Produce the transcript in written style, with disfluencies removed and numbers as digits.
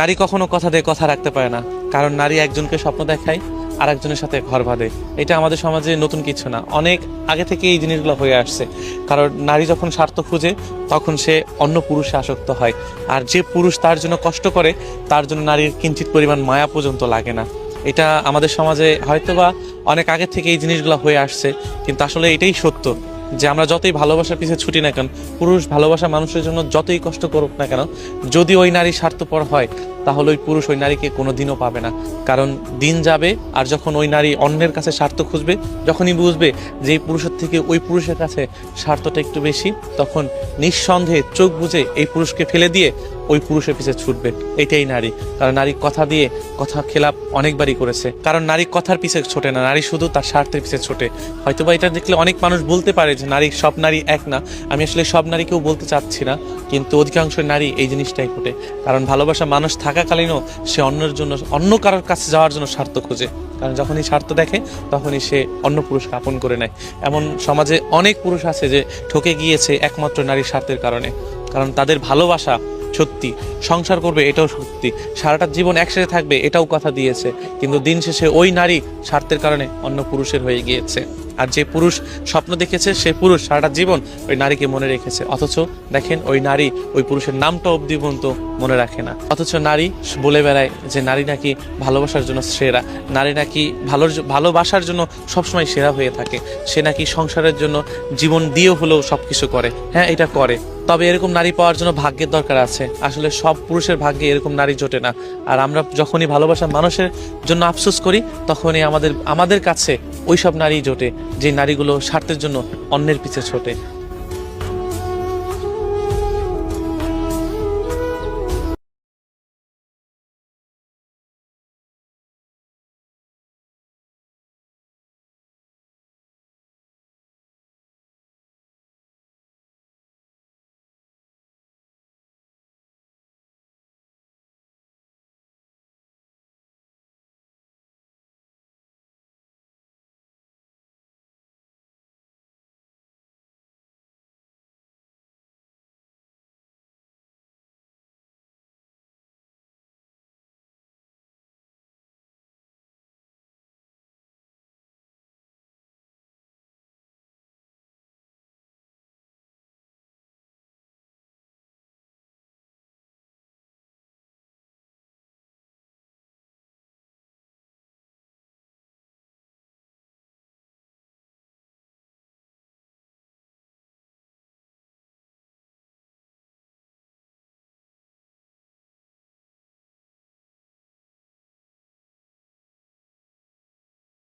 নারী কখনো কথা দিয়ে কথা রাখতে পারে না, কারণ নারী একজনকে স্বপ্ন দেখায় আর একজনের সাথে ঘর বাঁধে। এটা আমাদের সমাজে নতুন কিছু না, অনেক আগে থেকে এই জিনিসগুলো হয়ে আসছে। কারণ নারী যখন স্বার্থ খুঁজে তখন সে অন্য পুরুষে আসক্ত হয়, আর যে পুরুষ তার জন্য কষ্ট করে তার জন্য নারীর কিঞ্চিত পরিমাণ মায়া পর্যন্ত লাগে না। এটা আমাদের সমাজে হয়তোবা অনেক আগে থেকে এই জিনিসগুলো হয়ে আসছে, কিন্তু আসলে এটাই সত্য যে আমরা যতই ভালোবাসার পিছিয়ে ছুটি না কেন, পুরুষ ভালোবাসা মানুষের জন্য যতই কষ্ট করুক না কেন, যদি ওই নারী স্বার্থপর হয় তাহলে ওই পুরুষ ওই নারীকে কোনো দিনও পাবে না। কারণ দিন যাবে, আর যখন ওই নারী অন্যের কাছে স্বার্থ খুঁজবে, যখনই বুঝবে যে এই পুরুষের থেকে ওই পুরুষের কাছে স্বার্থটা একটু বেশি, তখন নিঃসন্দেহে চোখ বুজে এই পুরুষকে ফেলে দিয়ে ওই পুরুষের পিছিয়ে ছুটবে। এটাই নারী। কারণ নারী কথা দিয়ে কথা খেলাপ অনেকবারই করেছে। কারণ নারী কথার পিছে ছোটে না, নারী শুধু তার স্বার্থের পিছে ছোটে। হয়তোবা এটা দেখলে অনেক মানুষ বলতে পারে যে নারী, সব নারী এক না। আমি আসলে সব নারীকেও বলতে চাচ্ছি না, কিন্তু অধিকাংশ নারী এই জিনিসটাই ঘটে। কারণ ভালোবাসা মানুষ থাকাকালীনও সে অন্যের জন্য, অন্য কারোর কাছে যাওয়ার জন্য স্বার্থ খোঁজে। কারণ যখনই স্বার্থ দেখে তখনই সে অন্য পুরুষকে আপন করে নেয়। এমন সমাজে অনেক পুরুষ আছে যে ঠকে গিয়েছে একমাত্র নারীর স্বার্থের কারণে। কারণ তাদের ভালোবাসা সত্যি, সংসার করবে এটাও সত্যি, সারাটা জীবন একসাথে থাকবে এটাও কথা দিয়েছে, কিন্তু দিন শেষে ওই নারী স্বার্থের কারণে অন্য পুরুষের হয়ে গিয়েছে। আর যে পুরুষ স্বপ্ন দেখেছে সে পুরুষ সারাটা জীবন ওই নারীকে মনে রেখেছে, অথচ দেখেন ওই নারী ওই পুরুষের নামটা অবধি পর্যন্ত মনে রাখে না। অথচ নারী বলে বেড়ায় যে নারী নাকি ভালোবাসার জন্য সেরা, নারী নাকি ভালোবাসার জন্য সবসময় সেরা হয়ে থাকে, সে নাকি সংসারের জন্য জীবন দিয়ে হলেও সবকিছু করে। হ্যাঁ, এটা করে, তবে এরকম নারী পাওয়ার জন্য ভাগ্যের দরকার আছে। আসলে সব পুরুষের ভাগ্যে এরকম নারী জোটে না। আর আমরা যখনই ভালোবাসা মানুষের জন্য আফসোস করি, তখনই আমাদের কাছে ওই সব নারী জোটে যে নারীগুলো স্বার্থের জন্য অন্যের পিছে ছোটে।